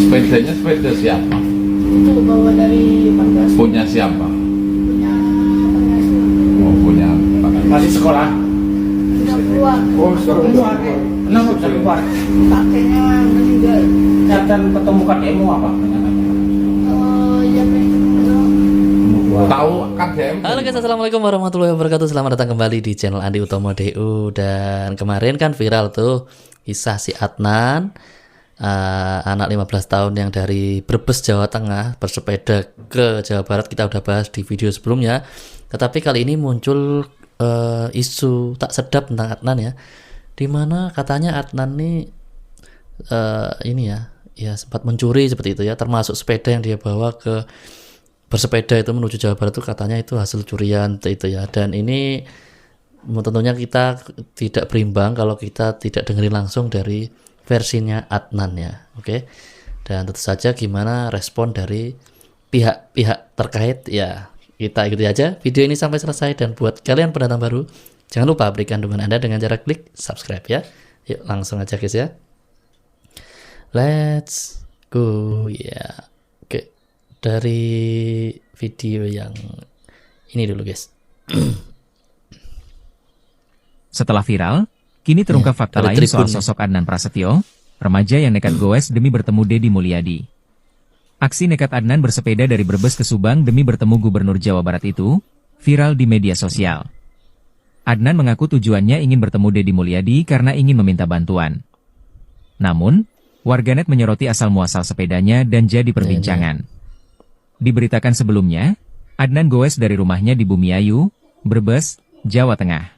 Sepedanya sepeda siapa? Itu bawa dari Pantas. Punya siapa? Punya pengasuh. Oh, punya Masih sekolah? Sudah keluar. Oh, sudah keluar. Kenapa bisa keluar? Kakeknya meninggal. Dan ketemu kakekmu apa? Ya pengen tahu kan DM. Halo guys, assalamualaikum warahmatullahi wabarakatuh. Selamat datang kembali di channel Andi Utomo DU. Dan kemarin kan viral tuh kisah si Adnan, anak 15 tahun yang dari Brebes Jawa Tengah bersepeda ke Jawa Barat. Kita udah bahas di video sebelumnya. Tetapi kali ini muncul isu tak sedap tentang Adnan ya, dimana katanya Adnan nih ini ya sempat mencuri seperti itu ya, termasuk sepeda yang dia bawa ke bersepeda itu menuju Jawa Barat itu katanya itu hasil curian itu ya. Dan ini tentunya kita tidak berimbang kalau kita tidak dengerin langsung dari versinya Adnan ya. Oke. Dan tentu saja gimana respon dari pihak-pihak terkait ya, kita ikuti aja video ini sampai selesai. Dan buat kalian pendatang baru, jangan lupa berikan dukungan Anda dengan cara klik subscribe ya. Yuk langsung aja guys ya. Let's go ya. Oke. Dari video yang ini dulu guys. Setelah viral, kini terungkap fakta dari lain soal Tribun. sosok Adnan Prasetyo, remaja yang nekat goes demi bertemu Deddy Mulyadi. Aksi nekat Adnan bersepeda dari Brebes ke Subang demi bertemu Gubernur Jawa Barat itu viral di media sosial. Adnan mengaku tujuannya ingin bertemu Deddy Mulyadi karena ingin meminta bantuan. Namun, warganet menyoroti asal-muasal sepedanya dan jadi perbincangan. Diberitakan sebelumnya, Adnan goes dari rumahnya di Bumiayu, Brebes, Jawa Tengah.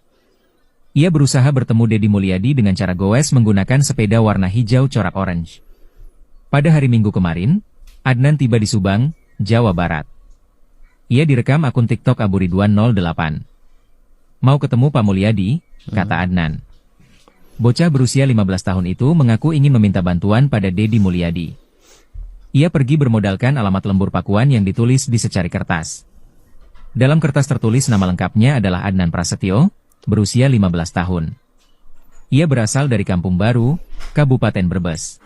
Ia berusaha bertemu Deddy Mulyadi dengan cara goes menggunakan sepeda warna hijau corak orange. Pada hari Minggu kemarin, Adnan tiba di Subang, Jawa Barat. Ia direkam akun TikTok Abu Ridwan 08. Mau ketemu Pak Mulyadi, kata Adnan. Bocah berusia 15 tahun itu mengaku ingin meminta bantuan pada Deddy Mulyadi. Ia pergi bermodalkan alamat lembur Pakuan yang ditulis di secari kertas. Dalam kertas tertulis nama lengkapnya adalah Adnan Prasetyo, berusia 15 tahun. Ia berasal dari Kampung Baru, Kabupaten Brebes.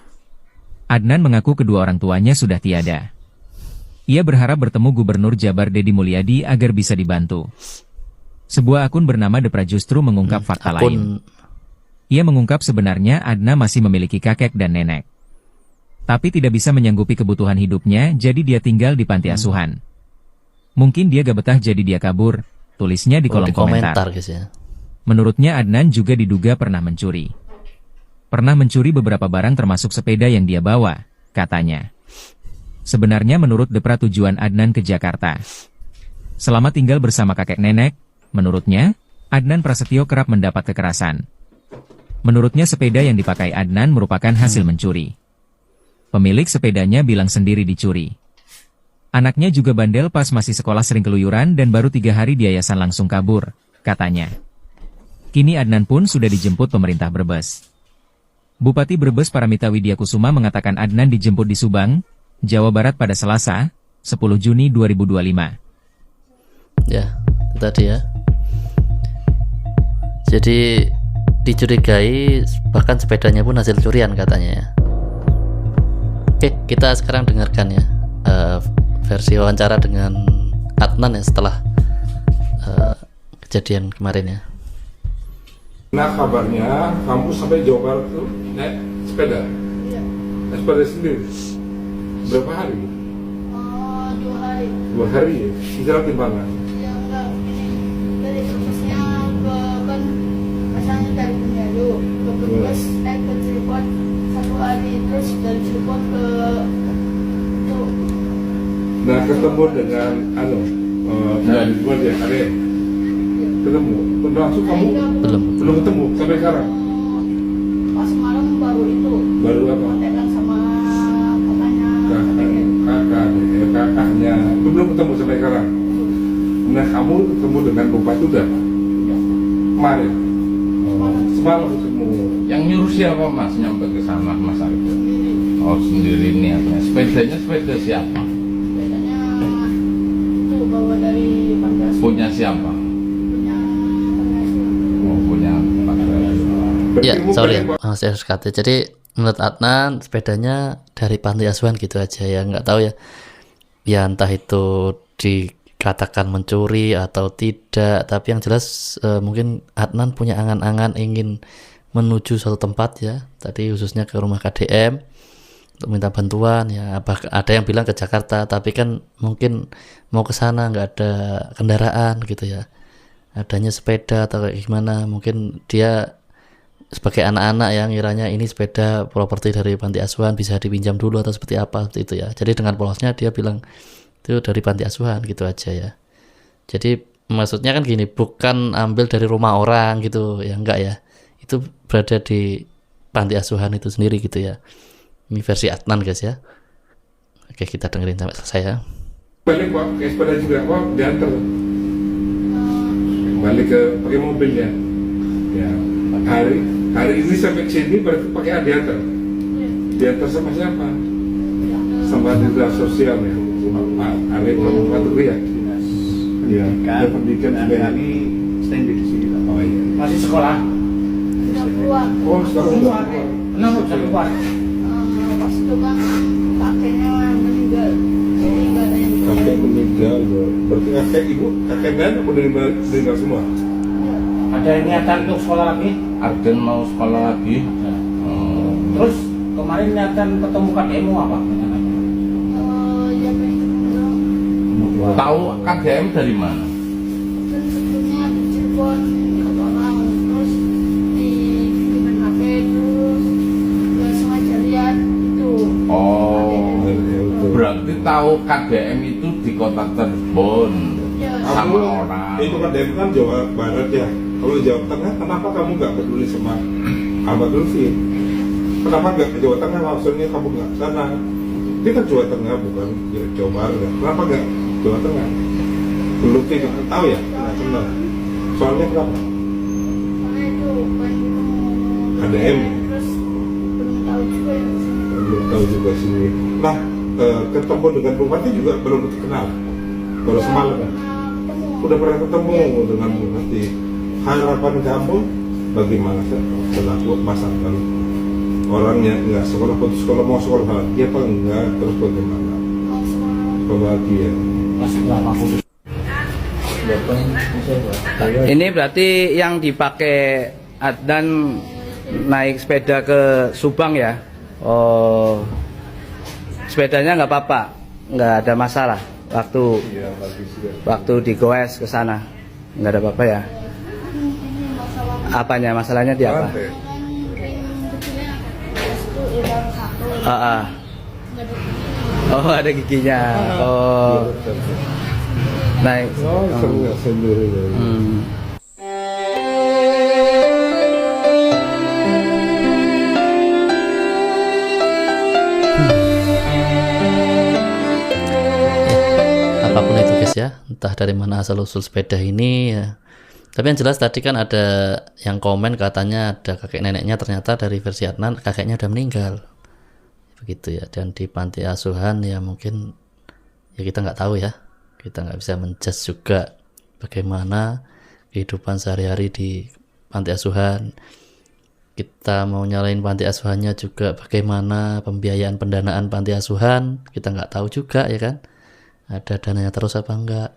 Adnan mengaku kedua orang tuanya sudah tiada. Ia berharap bertemu Gubernur Jabar Deddy Mulyadi agar bisa dibantu. Sebuah akun bernama Depra justru mengungkap fakta lain. Ia mengungkap sebenarnya Adnan masih memiliki kakek dan nenek. Tapi tidak bisa menyanggupi kebutuhan hidupnya, jadi dia tinggal di panti asuhan. Mungkin dia gak betah jadi dia kabur, tulisnya di kolom komentar. Guys ya. Menurutnya Adnan juga diduga pernah mencuri. Pernah mencuri beberapa barang termasuk sepeda yang dia bawa, katanya. Sebenarnya menurut Depra tujuan Adnan ke Jakarta. Selama tinggal bersama kakek nenek, menurutnya, Adnan Prasetyo kerap mendapat kekerasan. Menurutnya sepeda yang dipakai Adnan merupakan hasil mencuri. Pemilik sepedanya bilang sendiri dicuri. Anaknya juga bandel pas masih sekolah sering keluyuran dan baru 3 hari di yayasan langsung kabur, katanya. Kini Adnan pun sudah dijemput pemerintah Brebes. Bupati Brebes Paramita Widyakusuma mengatakan Adnan dijemput di Subang, Jawa Barat pada Selasa, 10 Juni 2025. Ya, itu tadi ya. Jadi dicurigai bahkan sepedanya pun hasil curian katanya ya. Oke, kita sekarang dengarkan ya versi wawancara dengan Adnan ya setelah kejadian kemarin ya. Nah kabarnya kamu sampai Jawa Barat tuh naik sepeda? Iya. Naik sepeda sendiri? Berapa hari? 2 hari. 2 hari ya? Istirahat di mana? Ya enggak, ini dari Brebesnya ke kan asalnya dari Bumiayu ke Brebes, ke Cirebon 1 hari, terus dari Cirebon ke itu. Nah ketemu dengan dari dua dia ada ketemu. Langsung kamu belum ketemu sampai sekarang? Pas malam baru itu. Baru apa? Kontekan sama kakaknya. Kakaknya itu belum ketemu sampai sekarang. Nah kamu ketemu dengan bupati udah? Kemarin? Semalam ketemu. Yang nyuruh siapa mas nyampe ke sana mas Arif? Oh sendiri niatnya. Sepedanya sepeda siapa? Sepedanya itu bawa dari Pantas. Punya siapa? Punya pengasuh. Oh punya Ya, sorry ya, saya harus kata. Jadi menurut Adnan sepedanya dari panti asuhan gitu aja ya, nggak tahu ya. Ya entah itu dikatakan mencuri atau tidak, tapi yang jelas mungkin Adnan punya angan-angan ingin menuju suatu tempat ya, tadi khususnya ke rumah KDM untuk minta bantuan ya. Ada yang bilang ke Jakarta, tapi kan mungkin mau ke sana nggak ada kendaraan gitu ya, adanya sepeda atau kayak gimana. Mungkin dia sebagai anak-anak yang ngiranya ini sepeda properti dari panti asuhan, bisa dipinjam dulu atau seperti apa, seperti itu ya. Jadi dengan polosnya dia bilang itu dari panti asuhan gitu aja ya. Jadi maksudnya kan gini, bukan ambil dari rumah orang gitu ya, enggak ya, itu berada di panti asuhan itu sendiri gitu ya. Ini versi Adnan guys ya. Oke, kita dengerin sampai selesai ya. Balik kok, kayak sepeda juga kok diantar. Balik ke pakai mobilnya. Ya, hari ini sampai sini berarti pakai diantar. Diantar sama siapa? Sama dinas sosial ya. Pak Arif Kabupaten ya. Iya, pendidikan hari standby di sini. Oh iya. Masih sekolah? Udah keluar. Oh, sekarang udah. Kenapa bisa keluar? Pas itu kan kakeknya meninggal. Kakek meninggal, berarti kakek ibu, kakek dan aku meninggal semua. Ada niatan untuk sekolah lagi? Arden mau sekolah lagi. Terus kemarin niatan ketemu KDM apa? Ya pengen ketemu. Tahu KDM dari mana? Dan sebelumnya di Cirebon ikut orang, terus dipinjemin HP, terus nggak sengaja lihat itu. Oh, berarti tahu KDM itu di kota Cirebon Ya, sama orang. Itu KDM kan Jawa Barat ya. Kalau Jawa Tengah, kenapa kamu nggak peduli sama Ahmad Lutfi? Kenapa nggak ke Jawa Tengah? Maksudnya kamu nggak ke sana? Ini kan Jawa Tengah bukan Jawa Barat. Kenapa nggak Jawa Tengah? Lutfi nggak tahu ya? Nggak kenal. Soalnya kenapa? karena itu pengen ketemu KDM. terus belum tahu juga yang kesini. Belum tahu juga sini. Nah, ketemu dengan Bupati juga belum dikenal. Baru semalam kan? Udah pernah ketemu dengan Bupati. Harapan kamu bagaimana selaku masyarakat? Orangnya nggak sekolah, putus sekolah, mau sekolah lagi apa enggak, terus bagaimana? Mau sekolah. Kebahagiaan. Masih berapa? Ini berarti yang dipakai Adnan naik sepeda ke Subang ya? Oh, sepedanya nggak apa-apa, nggak ada masalah waktu digoes ke sana, nggak ada apa-apa ya? Ini masalah Apanya? Masalahnya di apa? kan ring kecilnya itu hilang satu. Ah, ah. Nggak ada giginya. Oh, ada giginya. Oh, naik. Sendiri. Hmm. Apapun itu guys ya, entah dari mana asal usul sepeda ini ya. Tapi yang jelas tadi kan ada yang komen katanya ada kakek neneknya, ternyata dari versi Adnan kakeknya udah meninggal begitu ya. Dan di panti asuhan ya mungkin ya kita nggak tahu ya, kita nggak bisa menjudge juga bagaimana kehidupan sehari-hari di panti asuhan. Kita mau nyalain panti asuhannya juga bagaimana pembiayaan pendanaan panti asuhan, kita nggak tahu juga ya kan, ada dananya terus apa enggak.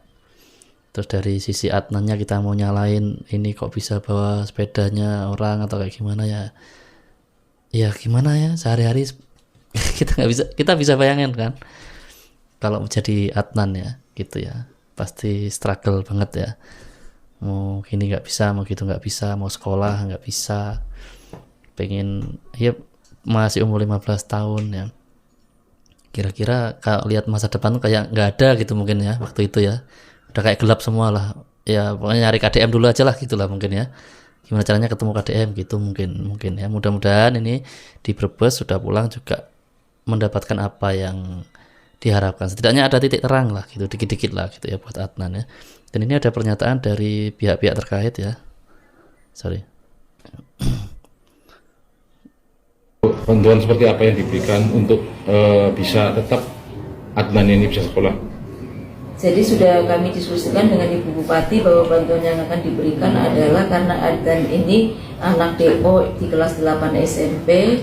Terus dari sisi Adnannya kita mau nyalain ini kok bisa bawa sepedanya orang atau kayak gimana ya, ya gimana ya sehari-hari kita bisa bayangin kan kalau menjadi Adnan ya gitu ya, pasti struggle banget ya, mau gini nggak bisa, mau gitu nggak bisa, mau sekolah nggak bisa, pengen ya masih umur 15 tahun ya, kira-kira kalau lihat masa depan tuh kayak nggak ada gitu mungkin ya waktu itu ya, udah kayak gelap semua lah ya, pokoknya nyari KDM dulu aja lah gitulah mungkin ya, gimana caranya ketemu KDM gitu mungkin ya. Mudah-mudahan ini di Brebes sudah pulang juga mendapatkan apa yang diharapkan, setidaknya ada titik terang lah gitu, dikit-dikit lah gitu ya buat Adnan ya. Dan ini ada pernyataan dari pihak-pihak terkait ya, sorry. Bantuan seperti apa yang diberikan untuk bisa tetap Adnan ini bisa sekolah? Jadi sudah kami diskusikan dengan Ibu Bupati bahwa bantuan yang akan diberikan adalah karena Adnan ini anak DO di kelas 8 SMP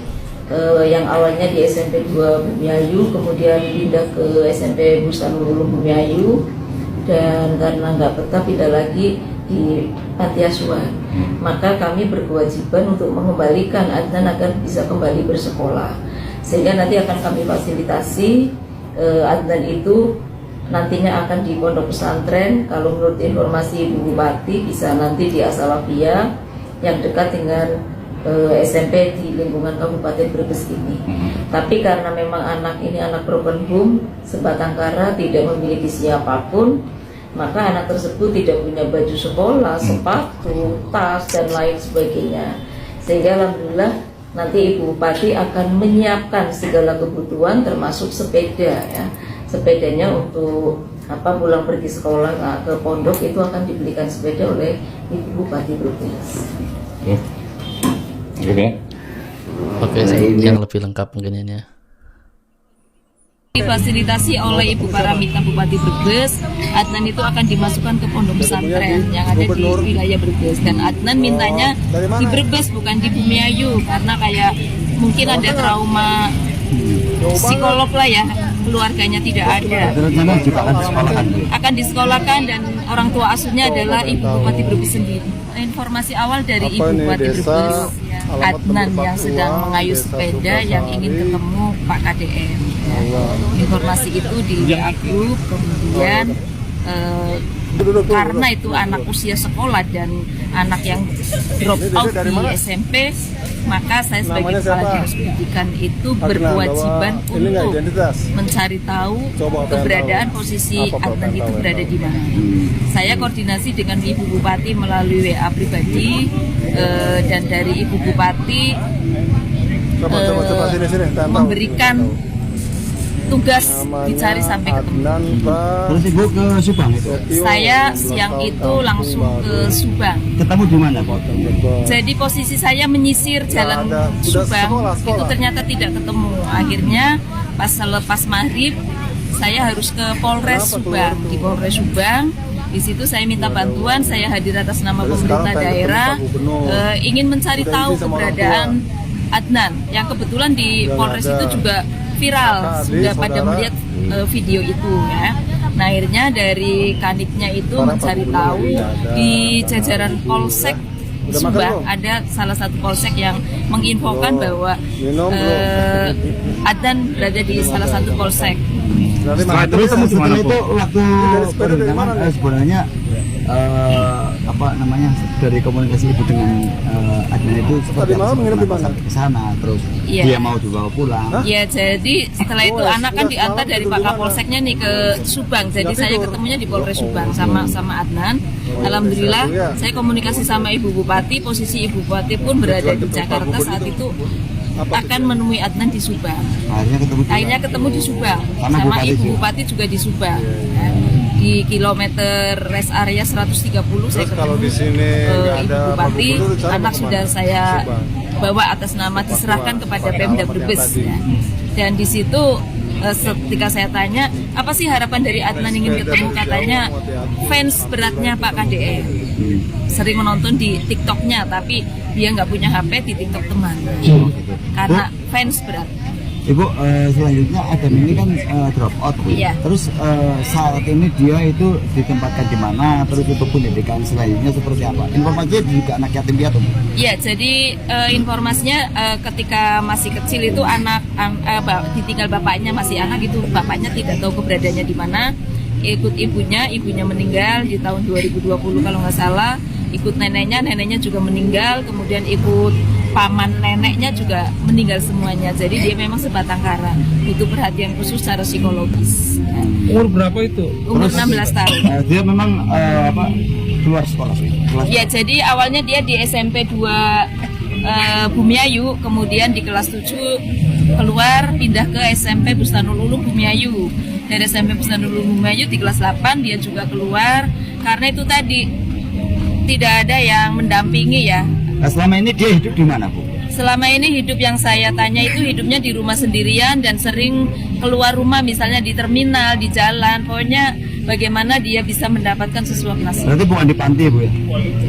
yang awalnya di SMP 2 Bumiayu, kemudian pindah ke SMP Bustanul Ulum Bumiayu, dan karena nggak betah pindah lagi di panti asuhan. Maka kami berkewajiban untuk mengembalikan Adnan agar bisa kembali bersekolah, sehingga nanti akan kami fasilitasi Adnan itu nantinya akan di pondok pesantren. Kalau menurut informasi Ibu Bupati bisa nanti di Asalafia yang dekat dengan SMP di lingkungan Kabupaten Brebes ini. Tapi karena memang anak ini anak broken home, sebatang kara, tidak memiliki siapapun, maka anak tersebut tidak punya baju sekolah, sepatu, tas, dan lain sebagainya. Sehingga alhamdulillah nanti Ibu Bupati akan menyiapkan segala kebutuhan termasuk sepeda ya. Sepedanya untuk pulang pergi sekolah ke pondok itu akan dibelikan sepeda oleh Ibu Bupati Brebes. Oke, yang lebih lengkap mungkin ini ya. Difasilitasi oleh Ibu Paramita Bupati Brebes, Adnan itu akan dimasukkan ke pondok pesantren yang ada di wilayah Brebes, dan Adnan mintanya di Brebes bukan di Bumiayu karena kayak mungkin ada trauma psikolog lah ya, keluarganya tidak ada. Akan disekolahkan dan orang tua asuhnya adalah Ibu Bupati Brebes sendiri. Informasi awal dari Ibu Bupati Brebes, Adnan yang sedang mengayuh sepeda yang ingin ketemu Pak KDM. Ya. Informasi itu di WA Group, kemudian karena itu anak usia sekolah dan anak yang drop out di SMP, maka saya sebagai kepala dinas pendidikan itu berkewajiban untuk mencari tahu keberadaan posisi Adnan itu berada di mana. Saya koordinasi dengan Ibu Bupati melalui WA pribadi, dan dari Ibu Bupati memberikan tugas dicari sampai ketemu. Terus Ibu ke Subang itu? Saya siang itu langsung ke Subang. Ketemu di mana, Pak? Jadi posisi saya menyisir jalan Subang, itu ternyata tidak ketemu. Akhirnya pas selepas maghrib saya harus ke Polres Subang. Di Polres Subang, di situ saya minta bantuan, saya hadir atas nama pemerintah daerah, ingin mencari tahu keberadaan Adnan, yang kebetulan di Polres itu juga viral, sudah pada melihat video itu ya. Nah akhirnya dari kanitnya itu mencari tahu di jajaran Polsek Subang, ada salah satu polsek yang menginfokan bahwa Adnan berada di salah satu polsek. Setelah itu waktu perencanaan sebenarnya dari komunikasi Ibu dengan Adnan itu seperti apa ke sana, terus dia mau dibawa pulang. Ya, jadi setelah itu anak kan diantar dari Pak Kapolseknya nih ke Subang. Jadi saya ketemunya di Polres Subang sama Adnan. Alhamdulillah saya komunikasi sama Ibu Bupati, posisi Ibu Bupati pun berada di Jakarta saat itu, akan menemui Adnan di Subang. Akhirnya ketemu di Subang sama Ibu Bupati juga di Subang. Di kilometer rest area 130 saya ketemu Ibu Bupati. Anak sudah saya bawa atas nama diserahkan kepada Pemda Brebes ya. Dan di situ ketika saya tanya apa sih harapan dari Adnan ingin ketemu, katanya fans beratnya Pak KDM, sering menonton di TikToknya tapi dia nggak punya HP, di TikTok teman karena fans berat. Ibu, selanjutnya Adnan ini kan drop out, Bu. Iya. Terus saat ini dia itu ditempatkan di mana? Terus itu pendidikan selanjutnya seperti apa? Informasinya juga anak yatim piatu. Iya, jadi informasinya ketika masih kecil itu ditinggal bapaknya, masih anak itu, bapaknya tidak tahu keberadaannya di mana. Ikut ibunya meninggal di tahun 2020 kalau nggak salah. Ikut neneknya juga meninggal, kemudian ikut paman neneknya juga meninggal semuanya. Jadi dia memang sebatang kara, butuh perhatian khusus secara psikologis. Umur berapa itu? Umur 16 tahun. Dia memang keluar sekolah. Ya, jadi awalnya dia di SMP 2 Bumiayu, kemudian di kelas 7 keluar pindah ke SMP Bustanul Ulum Bumiayu. Dari SMP Bustanul Ulum Bumiayu di kelas 8 dia juga keluar karena itu tadi tidak ada yang mendampingi ya. Nah, selama ini dia hidup di mana, Bu? Selama ini hidup yang saya tanya itu hidupnya di rumah sendirian dan sering keluar rumah, misalnya di terminal, di jalan. Pokoknya bagaimana dia bisa mendapatkan sesuap nasi. Berarti bukan di panti Bu ya?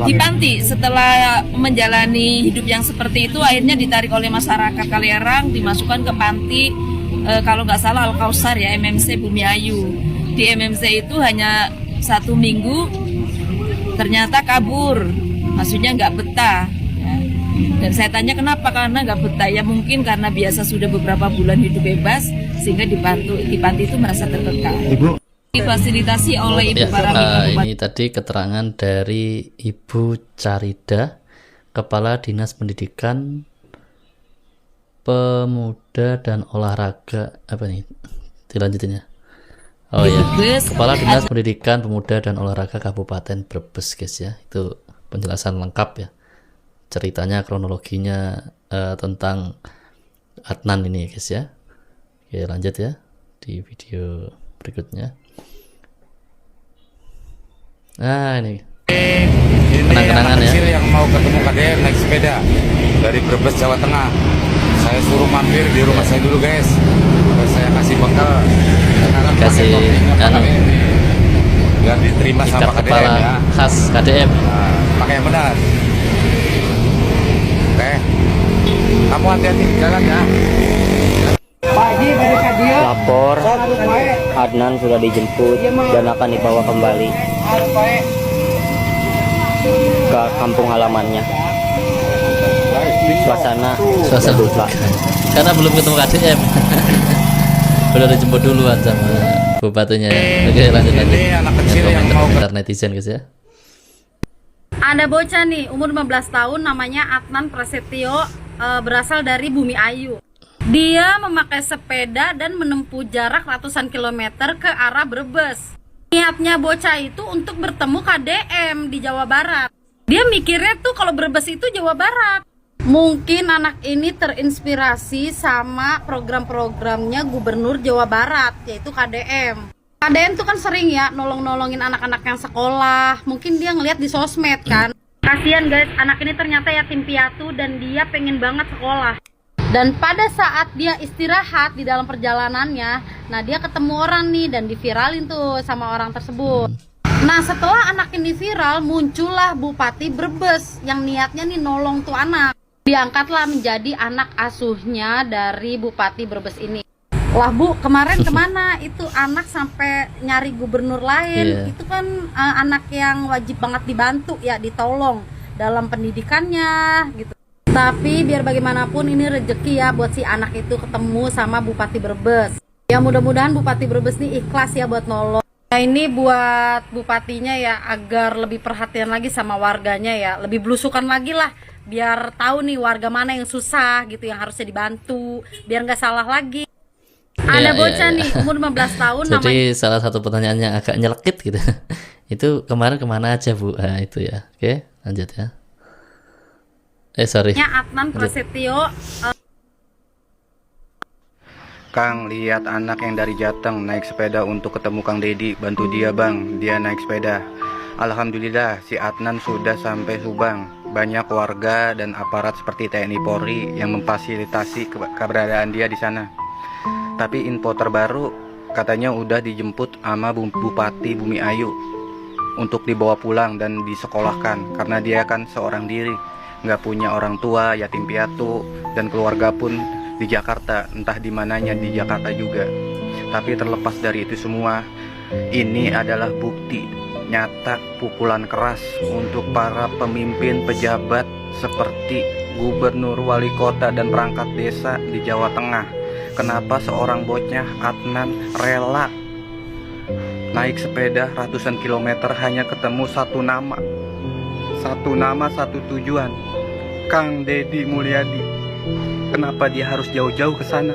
Di panti, setelah menjalani hidup yang seperti itu, akhirnya ditarik oleh masyarakat Kaliarang, dimasukkan ke panti, kalau nggak salah Al-Kausar ya, MMC Bumiayu. Di MMC itu hanya 1 minggu, ternyata kabur, maksudnya nggak betah. Ya. Dan saya tanya kenapa, karena nggak betah, ya mungkin karena biasa sudah beberapa bulan hidup bebas, sehingga di panti itu merasa tertekan. Ibu Difasilitasi oleh Ibu Ya, Paramita. ini tadi keterangan dari Ibu Carida, Kepala Dinas Pendidikan Pemuda dan Olahraga, apa nih dilanjutinnya? Oh ya, Brebes. Kepala Dinas Pendidikan Pemuda dan Olahraga Kabupaten Brebes, guys ya. Itu penjelasan lengkap ya, ceritanya, kronologinya tentang Adnan ini guys ya. Oke, lanjut ya di video berikutnya. Nah ini kenang-kenangan anak ya. kecil yang mau ketemu KDM naik sepeda dari Brebes, Jawa Tengah. Saya suruh mampir di rumah saya dulu guys. Terus saya kasih bekal. Sekarang Kasih anu, biar diterima ikat sama KDM kepala ya. khas KDM. Nah, pakai yang benar. Oke. Kamu hati-hati di jalan ya. Lapor, Adnan sudah dijemput dan akan dibawa kembali ke kampung halamannya. Suasana duka. Karena belum ketemu KDM. Udah dijemput duluan sama bupatinya ya. Oke, lanjut. Ini anak kecil yang mau komentar netizen guys ya. Ada bocah nih, umur 15 tahun, namanya Adnan Prasetyo, berasal dari Bumiayu. Dia memakai sepeda dan menempuh jarak ratusan kilometer ke arah Brebes. Niatnya bocah itu untuk bertemu KDM di Jawa Barat. Dia mikirnya tuh kalau Brebes itu Jawa Barat. Mungkin anak ini terinspirasi sama program-programnya Gubernur Jawa Barat, yaitu KDM. KDM tuh kan sering ya nolong-nolongin anak-anak yang sekolah. Mungkin dia ngeliat di sosmed kan. Kasian guys, anak ini ternyata yatim piatu dan dia pengen banget sekolah. Dan pada saat dia istirahat di dalam perjalanannya, nah dia ketemu orang nih dan diviralin tuh sama orang tersebut. Nah setelah anak ini viral, muncullah Bupati Brebes yang niatnya nih nolong tuh anak. Diangkatlah menjadi anak asuhnya dari Bupati Brebes ini. Wah Bu, kemarin kemana itu anak sampai nyari gubernur lain? Itu kan anak yang wajib banget dibantu ya, ditolong dalam pendidikannya gitu. Tapi biar bagaimanapun ini rezeki ya buat si anak itu ketemu sama Bupati Brebes. Ya mudah-mudahan Bupati Brebes nih ikhlas ya buat nolong. Nah ini buat bupatinya ya, agar lebih perhatian lagi sama warganya ya, lebih belusukan lagi lah, biar tahu nih warga mana yang susah gitu, yang harusnya dibantu, biar nggak salah lagi. Ada bocah nih umur 15 tahun. Jadi salah satu pertanyaan yang agak nyelekit gitu. Itu kemarin kemana aja Bu? Nah, itu ya. Oke, lanjut ya. Sorry. Adnan Prasetyo. Kang, lihat anak yang dari Jateng naik sepeda untuk ketemu Kang Dedi. Bantu dia bang, dia naik sepeda. Alhamdulillah si Adnan sudah sampai Subang. Banyak warga dan aparat seperti TNI Polri yang memfasilitasi keberadaan dia di sana. Tapi info terbaru katanya udah dijemput sama Bupati Bumiayu untuk dibawa pulang dan disekolahkan, karena dia kan seorang diri, nggak punya orang tua, yatim piatu, dan keluarga pun di Jakarta, entah di mananya di Jakarta juga. Tapi terlepas dari itu semua, ini adalah bukti nyata pukulan keras untuk para pemimpin pejabat seperti gubernur, wali kota, dan perangkat desa di Jawa Tengah. Kenapa seorang bocah Adnan rela naik sepeda ratusan kilometer hanya ketemu satu nama, satu tujuan, Kang Dedi Mulyadi. Kenapa dia harus jauh-jauh ke sana?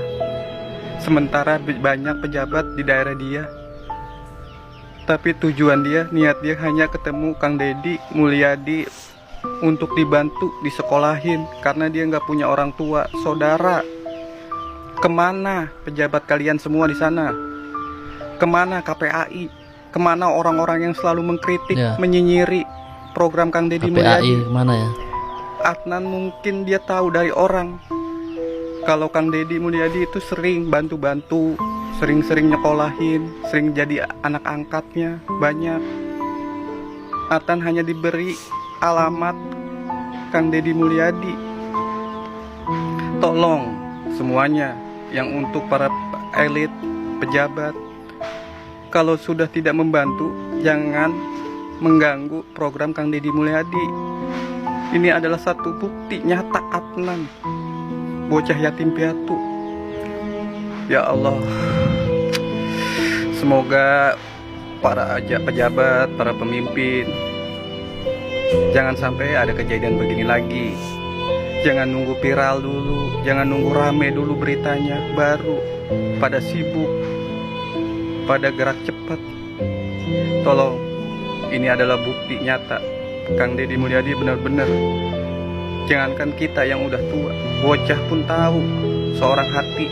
Sementara banyak pejabat di daerah dia. Tapi tujuan dia, niat dia hanya ketemu Kang Dedi Mulyadi untuk dibantu disekolahin, karena dia nggak punya orang tua, saudara. Kemana pejabat kalian semua di sana? Kemana KPAI? Kemana orang-orang yang selalu mengkritik, menyinyiri program Kang Dedi Mulyadi? KPAI mana ya? Adnan mungkin dia tahu dari orang kalau Kang Dedi Mulyadi itu sering bantu-bantu sering-sering nyekolahin, sering jadi anak angkatnya banyak. Atan hanya diberi alamat Kang Deddy Mulyadi. Tolong semuanya yang untuk para elit, pejabat, kalau sudah tidak membantu, jangan mengganggu program Kang Deddy Mulyadi. Ini adalah satu bukti nyata Adnan, bocah yatim piatu. Ya Allah, semoga para pejabat, para pemimpin, jangan sampai ada kejadian begini lagi. Jangan nunggu viral dulu, jangan nunggu rame dulu beritanya, baru pada sibuk, pada gerak cepat. Tolong, ini adalah bukti nyata Kang Deddy Mulyadi benar-benar. Jangankan kita yang udah tua, bocah pun tahu seorang hati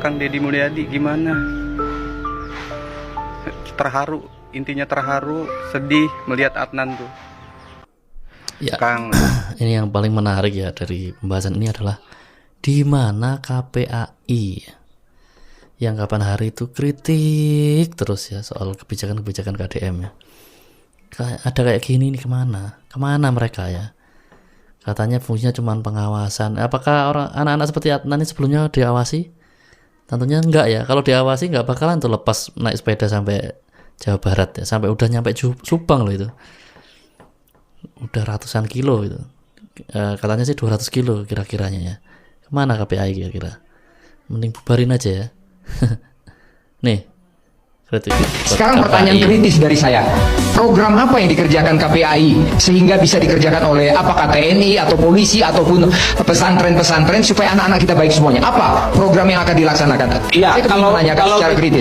Kang Deddy Mulyadi gimana. Terharu, intinya terharu, sedih melihat Adnan tuh. Ya, Kang, ini yang paling menarik ya dari pembahasan ini adalah di mana KPAI yang kapan hari itu kritik terus ya soal kebijakan-kebijakan KDM ya. Ada kayak gini nih, kemana mereka ya? Katanya fungsinya cuma pengawasan. Apakah anak-anak seperti Adnan ini sebelumnya diawasi? Tentunya enggak ya. Kalau diawasi enggak bakalan tuh lepas naik sepeda sampai Jawa Barat ya, sampai udah nyampe Subang loh itu. Udah ratusan kilo itu. Katanya sih 200 kilo kira-kiranya ya. Kemana KPAI kira-kira? Mending bubarin aja ya. Nih, sekarang pertanyaan kritis dari saya. Program apa yang dikerjakan KPAI sehingga bisa dikerjakan oleh apakah TNI atau polisi ataupun pesantren-pesantren supaya anak-anak kita baik semuanya? Apa program yang akan dilaksanakan? Iya,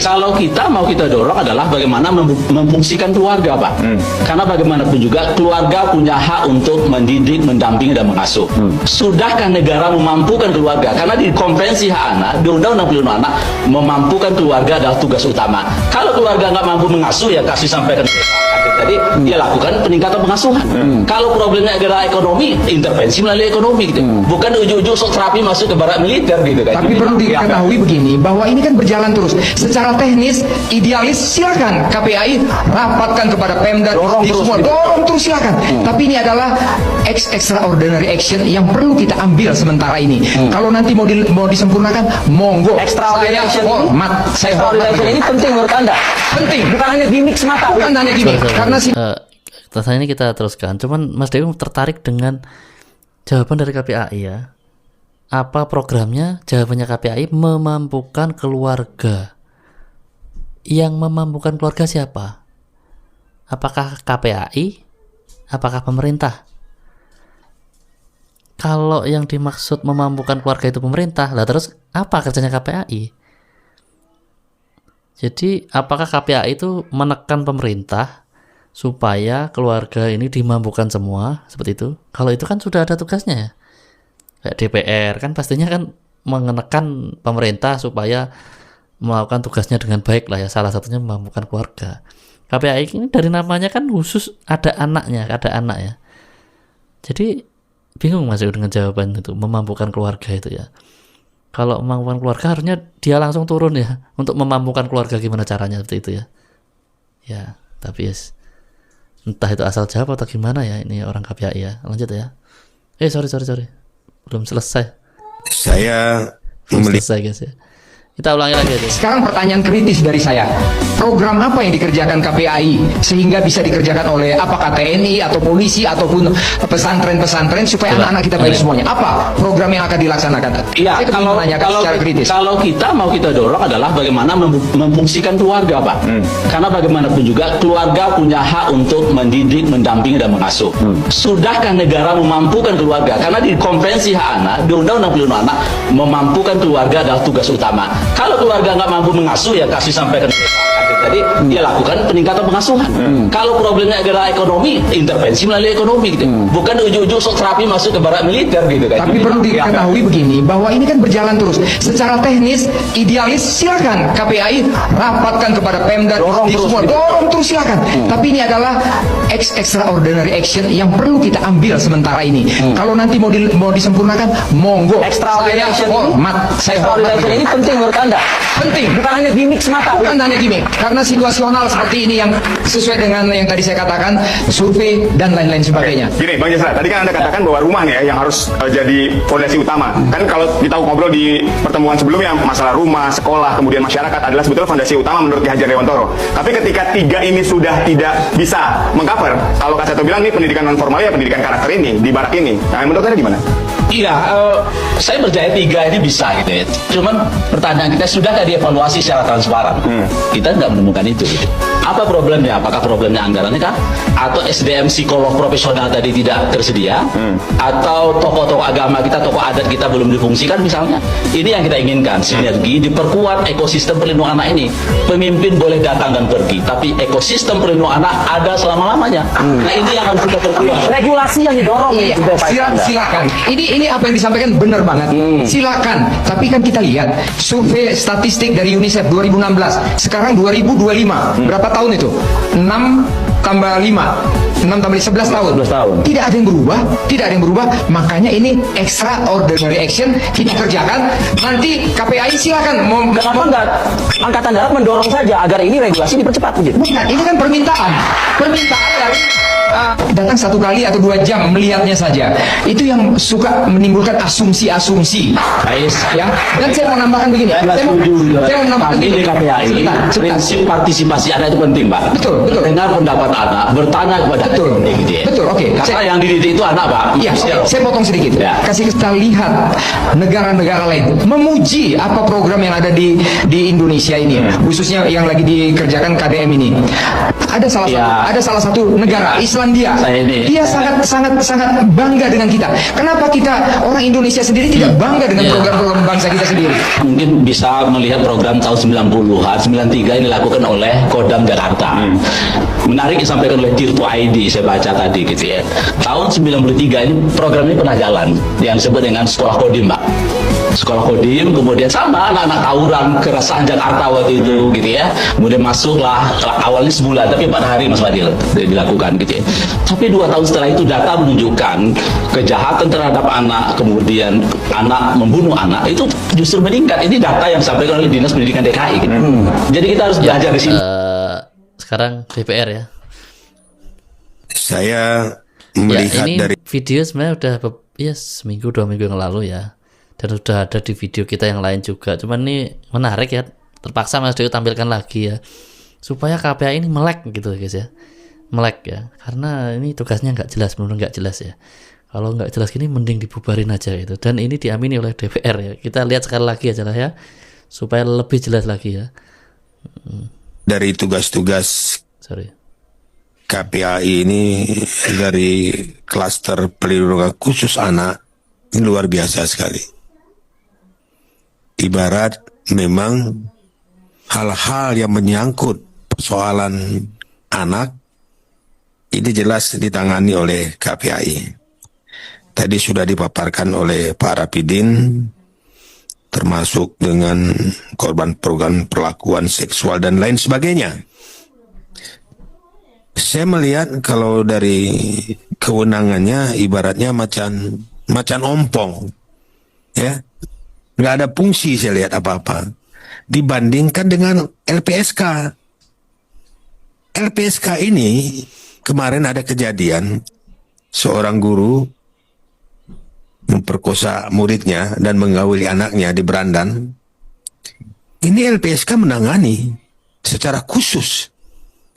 kalau kita mau kita dorong adalah bagaimana memfungsikan keluarga, Pak. Karena bagaimanapun juga keluarga punya hak untuk mendidik, mendampingi dan mengasuh. Sudahkah negara memampukan keluarga? Karena di Konvensi Hak Anak, di Undang-Undang Perlindungan Anak, memampukan keluarga adalah tugas utama. Kalau keluarga nggak mampu mengasuh, ya kasih sampai ke tadi dia lakukan peningkatan pengasuhan. Kalau problemnya adalah ekonomi, intervensi melalui ekonomi gitu. Bukan ujung-ujung sok terapi masuk ke barat militer gitu kan. Tapi perlu diketahui begini, bahwa ini kan berjalan terus. Secara teknis, idealis silakan KPAI rapatkan kepada Pemda, dorong terus silakan. Tapi ini adalah extraordinary action yang perlu kita ambil sementara ini. Kalau nanti mau disempurnakan, monggo. Extraordinary action ini penting menurut Anda? Penting, bukan hanya gimmick semata. Bukan hanya gimmick. Karena ini kita teruskan. Cuman Mas Dewi tertarik dengan jawaban dari KPAI ya. Apa programnya? Jawabannya KPAI memampukan keluarga. Yang memampukan keluarga siapa? Apakah KPAI? Apakah pemerintah? Kalau yang dimaksud memampukan keluarga itu pemerintah, lah terus apa kerjanya KPAI? Jadi apakah KPAI itu menekan pemerintah supaya keluarga ini dimampukan semua seperti itu? Kalau itu kan sudah ada tugasnya ya. Kayak DPR kan pastinya kan menekan pemerintah supaya melakukan tugasnya dengan baik lah ya. Salah satunya memampukan keluarga. KPAI ini dari namanya kan khusus ada anaknya, ada anak ya. Jadi bingung Mas dengan jawaban itu, memampukan keluarga itu ya. Kalau memampukan keluarga harusnya dia langsung turun ya untuk memampukan keluarga, gimana caranya seperti itu ya. Ya, tapi yes, entah itu asal jawab atau gimana ya ini orang KPAI ya. Lanjut ya. Sorry. Belum selesai. Selesai guys ya. Kita ulangi lagi aja. Sekarang pertanyaan kritis dari saya. Program apa yang dikerjakan KPAI sehingga bisa dikerjakan oleh apakah TNI atau polisi ataupun pesantren-pesantren supaya anak-anak kita baik semuanya? Apa program yang akan dilaksanakan? Iya, kalau kita mau kita dorong adalah bagaimana memfungsikan keluarga, Pak. Karena bagaimanapun juga keluarga punya hak untuk mendidik, mendampingi dan mengasuh. Sudahkah negara memampukan keluarga? Karena di Konvensi Hak Anak, di Undang-Undang Perlindungan Anak, memampukan keluarga adalah tugas utama. Kalau keluarga nggak mampu mengasuh, ya kasih sampai ke tadi dia lakukan peningkatan pengasuhan. Kalau problemnya adalah ekonomi, intervensi melalui ekonomi gitu. Bukan ujung-ujung sok terapi masuk ke barat militer gitu kan. Tapi perlu diketahui begini, bahwa ini kan berjalan terus. Secara teknis, idealis silakan KPAI rapatkan kepada Pemda, dorong terus silakan. Tapi ini adalah extraordinary action yang perlu kita ambil sementara ini. Kalau nanti mau disempurnakan, monggo. Extraordinary action ini penting menurut menurut Anda? Penting. Bukan hanya gimmick semata. Bukan hanya gimmick, karena situasional seperti ini yang sesuai dengan yang tadi saya katakan, survei dan lain-lain sebagainya. Gini, Bang Jasra, tadi kan Anda katakan bahwa rumah nih ya yang harus jadi fondasi utama. Kan kalau kita ngobrol di pertemuan sebelumnya, masalah rumah, sekolah, kemudian masyarakat adalah sebetulnya fondasi utama menurut Ki Hajar Dewantoro. Tapi ketika tiga ini sudah tidak bisa mengcover, kalau Kak Seto bilang nih pendidikan non formal ya pendidikan karakter ini di barak ini. Nah, menurut Anda gimana? Iya, saya percaya tiga ini bisa gitu ya. Cuman pertanyaan kita sudahkah dievaluasi secara transparan? Kita nggak menemukan itu. Gitu. Apa problemnya? Apakah problemnya anggarannya kah? Atau SDM psikolog profesional tadi tidak tersedia? Atau tokoh-tokoh agama kita, tokoh adat kita belum difungsikan misalnya? Ini yang kita inginkan, sinergi, diperkuat ekosistem perlindungan anak ini. Pemimpin boleh datang dan pergi, tapi ekosistem perlindungan anak ada selama-lamanya. Nah ini yang harus kita perkuat. Regulasi yang didorong. Silakan. Ini apa yang disampaikan benar banget. Silakan. Tapi kan kita lihat survei statistik dari UNICEF 2016. Sekarang 2025. Berapa tahun itu? 6 tambah 5. 6 tambah 11 tahun. Tidak ada yang berubah. Tidak ada yang berubah. Makanya ini extraordinary action kita kerjakan. Nanti KPAI silakan. Kenapa enggak Angkatan Darat mendorong saja agar ini regulasi dipercepat begitu? Bukan, ini kan permintaan. Permintaan dari datang 1 kali atau 2 jam melihatnya saja. Itu yang suka menimbulkan asumsi-asumsi. Ya. Dan saya mau nambahkan begini. Saya mau menambahkan begini. KPAI. Prinsip partisipasi anak itu penting, Pak. Betul. Dengar pendapat anak, bertanya kepada anak. Betul, oke. Karena yang dididik itu anak, Pak. Iya, saya potong sedikit. Kasih kita lihat negara-negara lain memuji apa program yang ada di Indonesia ini, khususnya yang lagi dikerjakan KDM ini. Ada salah satu negara Islandia. Dia sangat bangga dengan kita. Kenapa kita orang Indonesia sendiri tidak bangga dengan program-program bangsa kita sendiri? Mungkin bisa melihat program tahun 90-an, 93 ini dilakukan oleh Kodam Jakarta. Menarik disampaikan oleh Tirto ID, saya baca tadi gitu ya. Tahun 93 ini program ini pernah jalan yang disebut dengan Sekolah Kodim, Pak. Sekolah Kodim, kemudian sama anak-anak tawuran keresahan Jakarta waktu itu gitu ya. Kemudian masuklah awalnya sebulan tapi 4 hari Mas Fadil dilakukan gitu ya. Tapi 2 tahun setelah itu data menunjukkan kejahatan terhadap anak, kemudian anak membunuh anak itu justru meningkat. Ini data yang disampaikan oleh Dinas Pendidikan DKI gitu. Jadi kita harus belajar di sini. Sekarang DPR ya. Saya melihat ini dari video sebenarnya udah seminggu 2 minggu yang lalu ya. Dan udah ada di video kita yang lain juga. Cuman ini menarik ya. Terpaksa Mas Dewi tampilkan lagi ya. Supaya KPAI ini melek gitu guys ya. Melek ya. Karena ini tugasnya nggak jelas, benar nggak jelas ya. Kalau nggak jelas gini mending dibubarin aja gitu. Dan ini diamini oleh DPR ya. Kita lihat sekali lagi aja lah ya. Supaya lebih jelas lagi ya. Dari tugas-tugas KPAI ini dari klaster perlindungan khusus anak ini luar biasa sekali. Ibarat memang hal-hal yang menyangkut persoalan anak ini jelas ditangani oleh KPAI. Tadi sudah dipaparkan oleh Pak Rapidin, termasuk dengan korban program perlakuan seksual dan lain sebagainya. Saya melihat kalau dari kewenangannya ibaratnya macan ompong, ya. Nggak ada fungsi saya lihat apa-apa dibandingkan dengan LPSK. LPSK ini kemarin ada kejadian seorang guru memperkosa muridnya dan menggauli anaknya di Berandan. Ini LPSK menangani secara khusus.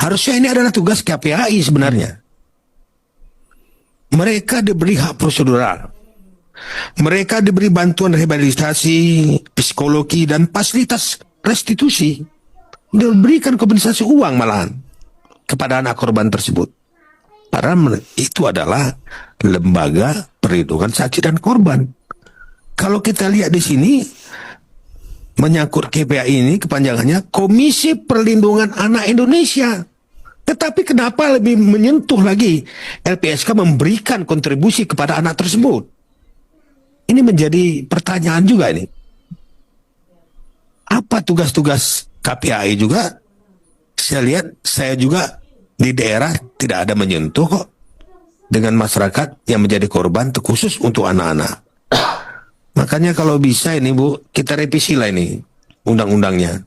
Harusnya ini adalah tugas KPAI sebenarnya. Mereka diberi hak prosedural. Mereka diberi bantuan rehabilitasi, psikologi, dan fasilitas restitusi. Diberikan kompensasi uang malahan kepada anak korban tersebut. Padahal itu adalah lembaga perlindungan saksi dan korban. Kalau kita lihat di sini, menyangkut KPAI ini kepanjangannya Komisi Perlindungan Anak Indonesia. Tetapi kenapa lebih menyentuh lagi LPSK memberikan kontribusi kepada anak tersebut? Ini menjadi pertanyaan juga ini. Apa tugas-tugas KPAI juga? Saya lihat, saya juga di daerah tidak ada menyentuh kok dengan masyarakat yang menjadi korban khusus untuk anak-anak. Makanya kalau bisa ini Bu, kita revisi lah ini. undang-undangnya.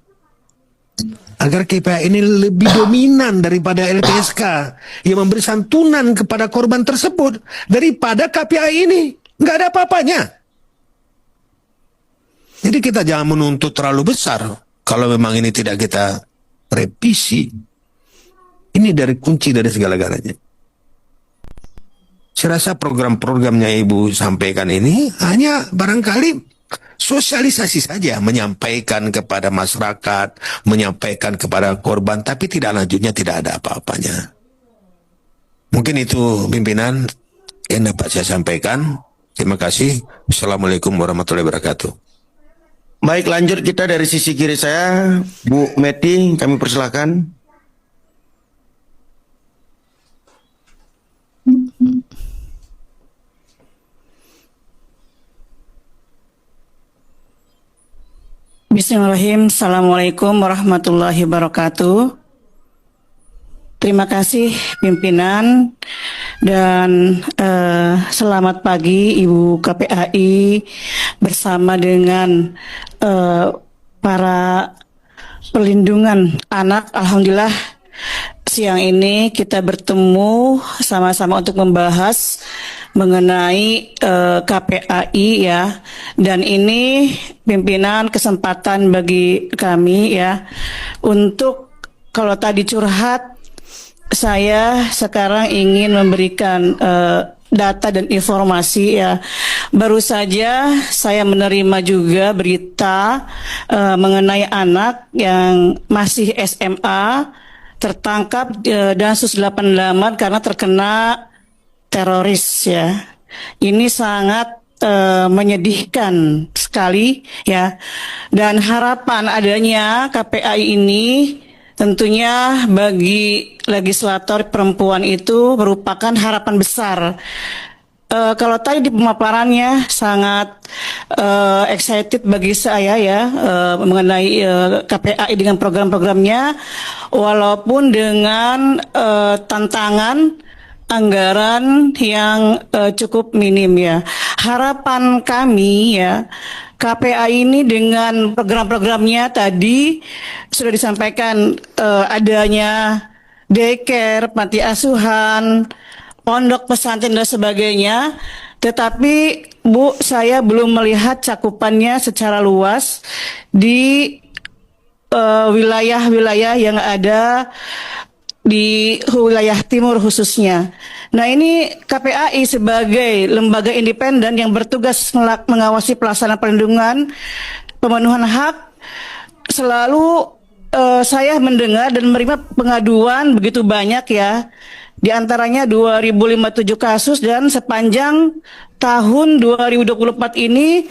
Agar KPA ini lebih dominan daripada LPSK yang memberi santunan kepada korban tersebut daripada KPA ini. Nggak ada apa-apanya. Jadi kita jangan menuntut terlalu besar kalau memang ini tidak kita revisi. Ini dari kunci dari segala-galanya. Saya rasa program-programnya Ibu sampaikan ini hanya barangkali sosialisasi saja, menyampaikan kepada masyarakat, menyampaikan kepada korban, tapi tidak lanjutnya, tidak ada apa-apanya. Mungkin itu pimpinan yang dapat saya sampaikan. Terima kasih. Assalamualaikum warahmatullahi wabarakatuh. Baik, lanjut kita dari sisi kiri saya, Bu Meti, kami persilakan. Bismillahirrahmanirrahim. Assalamualaikum warahmatullahi wabarakatuh. Terima kasih pimpinan dan selamat pagi Ibu KPAI bersama dengan para perlindungan anak. Alhamdulillah siang ini kita bertemu sama-sama untuk membahas mengenai KPAI ya, dan ini pimpinan kesempatan bagi kami ya untuk, kalau tadi curhat, saya sekarang ingin memberikan data dan informasi ya. Baru saja saya menerima juga berita mengenai anak yang masih SMA tertangkap Densus 88 karena terkena teroris ya. Ini sangat menyedihkan sekali ya. Dan harapan adanya KPAI ini tentunya bagi legislator perempuan itu merupakan harapan besar. Kalau tadi di pemaparannya sangat excited bagi saya ya mengenai KPAI dengan program-programnya, walaupun dengan tantangan anggaran yang cukup minim ya. Harapan kami ya, KPAI ini dengan program-programnya tadi sudah disampaikan, adanya daycare, panti asuhan, pondok pesantren dan sebagainya. Tetapi Bu, saya belum melihat cakupannya secara luas di wilayah-wilayah yang ada di wilayah timur khususnya. Nah, ini KPAI sebagai lembaga independen yang bertugas mengawasi pelaksanaan perlindungan pemenuhan hak, selalu saya mendengar dan menerima pengaduan begitu banyak ya. Di antaranya 2057 kasus, dan sepanjang tahun 2024 ini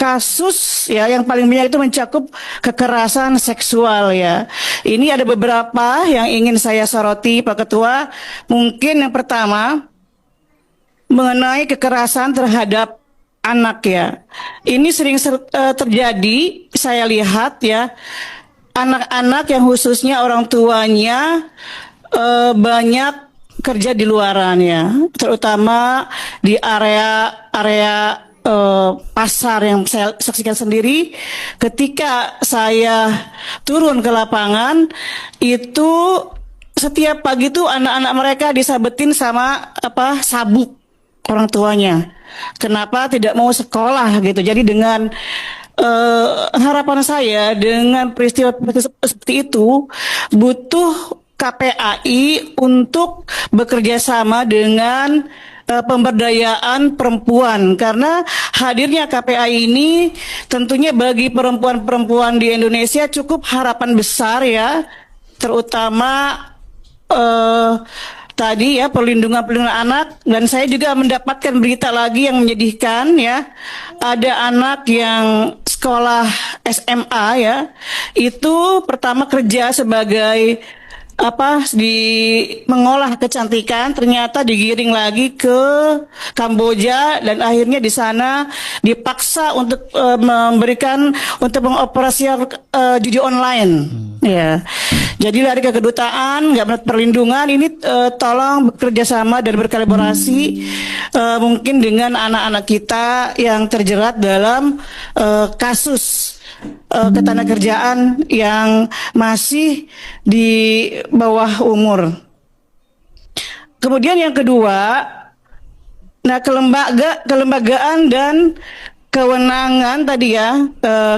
kasus ya yang paling banyak itu mencakup kekerasan seksual ya. Ini ada beberapa yang ingin saya soroti Pak Ketua. Mungkin yang pertama mengenai kekerasan terhadap anak ya. Ini sering terjadi, saya lihat ya, anak-anak yang khususnya orang tuanya banyak kerja di luaran ya, terutama di area pasar yang saya saksikan sendiri. Ketika saya turun ke lapangan, itu setiap pagi tuh anak-anak mereka disabetin sama sabuk orang tuanya. Kenapa tidak mau sekolah gitu. Jadi dengan harapan saya dengan peristiwa seperti itu, butuh KPAI untuk bekerja sama dengan pemberdayaan perempuan, karena hadirnya KPAI ini tentunya bagi perempuan-perempuan di Indonesia cukup harapan besar ya, terutama tadi ya perlindungan anak. Dan saya juga mendapatkan berita lagi yang menyedihkan ya, ada anak yang sekolah SMA ya, itu pertama kerja sebagai di mengolah kecantikan, ternyata digiring lagi ke Kamboja dan akhirnya di sana dipaksa untuk mengoperasikan judi online ya. Jadi dari kedutaan nggak mendapat perlindungan ini, tolong bekerja sama dan berkolaborasi mungkin dengan anak-anak kita yang terjerat dalam kasus ketenagakerjaan yang masih di bawah umur. Kemudian yang kedua, nah kelembagaan dan kewenangan tadi ya,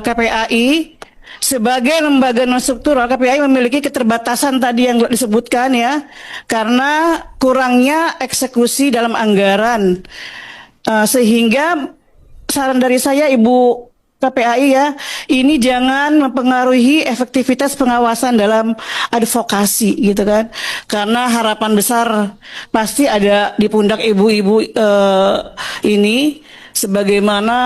KPAI sebagai lembaga non struktural, KPAI memiliki keterbatasan tadi yang disebutkan ya, karena kurangnya eksekusi dalam anggaran, sehingga saran dari saya Ibu KPAI ya, ini jangan mempengaruhi efektivitas pengawasan dalam advokasi gitu kan, karena harapan besar pasti ada di pundak ibu-ibu ini, sebagaimana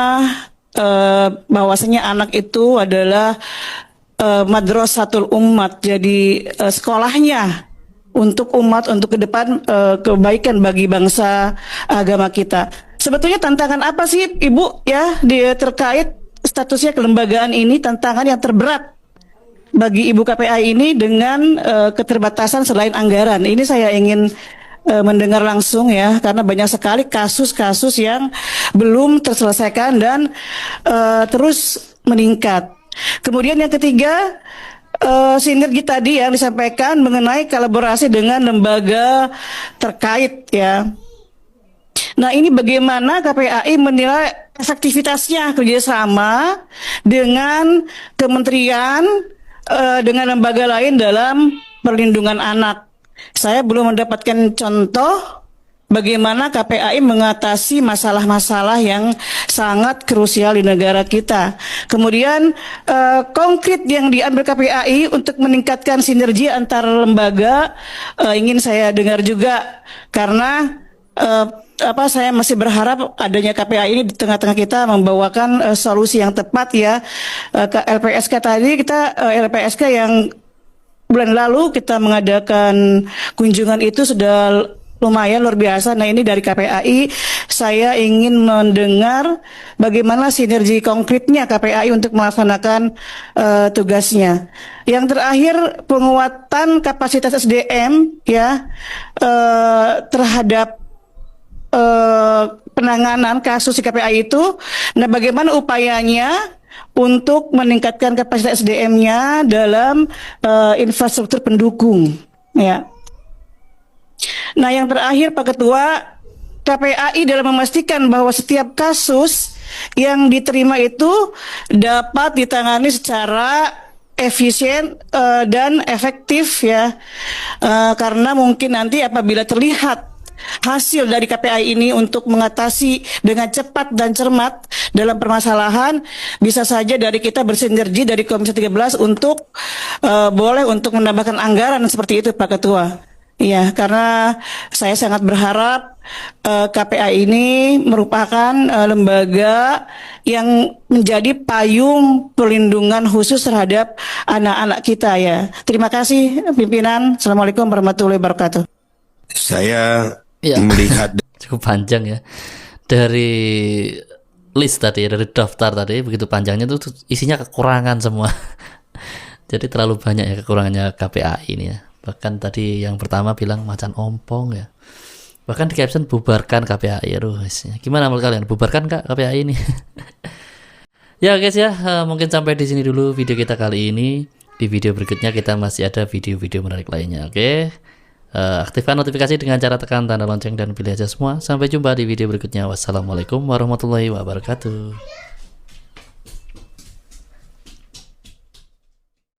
bahwasanya anak itu adalah madrasatul umat, jadi sekolahnya untuk umat, untuk ke depan kebaikan bagi bangsa agama kita. Sebetulnya tantangan apa sih Ibu ya terkait statusnya kelembagaan ini, tantangan yang terberat bagi Ibu KPAI ini dengan keterbatasan selain anggaran. Ini saya ingin mendengar langsung ya, karena banyak sekali kasus-kasus yang belum terselesaikan dan terus meningkat. Kemudian yang ketiga, sinergi tadi yang disampaikan mengenai kolaborasi dengan lembaga terkait ya. Nah, ini bagaimana KPAI menilai efektivitasnya kerjasama dengan kementerian, dengan lembaga lain dalam perlindungan anak. Saya belum mendapatkan contoh bagaimana KPAI mengatasi masalah-masalah yang sangat krusial di negara kita. Kemudian konkret yang diambil KPAI untuk meningkatkan sinergi antar lembaga, ingin saya dengar juga, karena saya masih berharap adanya KPAI ini di tengah-tengah kita membawakan solusi yang tepat ya. LPSK tadi kita LPSK yang bulan lalu kita mengadakan kunjungan itu sudah lumayan luar biasa. Nah, ini dari KPAI saya ingin mendengar bagaimana sinergi konkretnya KPAI untuk melaksanakan tugasnya. Yang terakhir, penguatan kapasitas SDM ya terhadap penanganan kasus di KPAI itu. Nah, bagaimana upayanya untuk meningkatkan kapasitas SDM-nya dalam infrastruktur pendukung ya. Nah, yang terakhir Pak Ketua, KPAI dalam memastikan bahwa setiap kasus yang diterima itu dapat ditangani secara efisien dan efektif ya, karena mungkin nanti apabila terlihat hasil dari KPAI ini untuk mengatasi dengan cepat dan cermat dalam permasalahan, bisa saja dari kita bersinergi dari Komisi 13 untuk boleh untuk menambahkan anggaran seperti itu Pak Ketua. Iya, karena saya sangat berharap KPAI ini merupakan lembaga yang menjadi payung perlindungan khusus terhadap anak-anak kita ya. Terima kasih pimpinan. Assalamualaikum warahmatullahi wabarakatuh. Saya ya, melihat cukup panjang ya, dari list tadi, dari daftar tadi begitu panjangnya tuh isinya kekurangan semua. Jadi terlalu banyak ya kekurangannya KPAI ini ya. Bahkan tadi yang pertama bilang macan ompong ya, bahkan di caption bubarkan KPAI. Aduh, gimana menurut kalian, bubarkan kak KPAI ini? Ya guys ya, mungkin sampai di sini dulu video kita kali ini. Di video berikutnya kita masih ada video-video menarik lainnya. Oke, aktifkan notifikasi dengan cara tekan tanda lonceng dan pilih aja semua. Sampai jumpa di video berikutnya. Wassalamualaikum warahmatullahi wabarakatuh.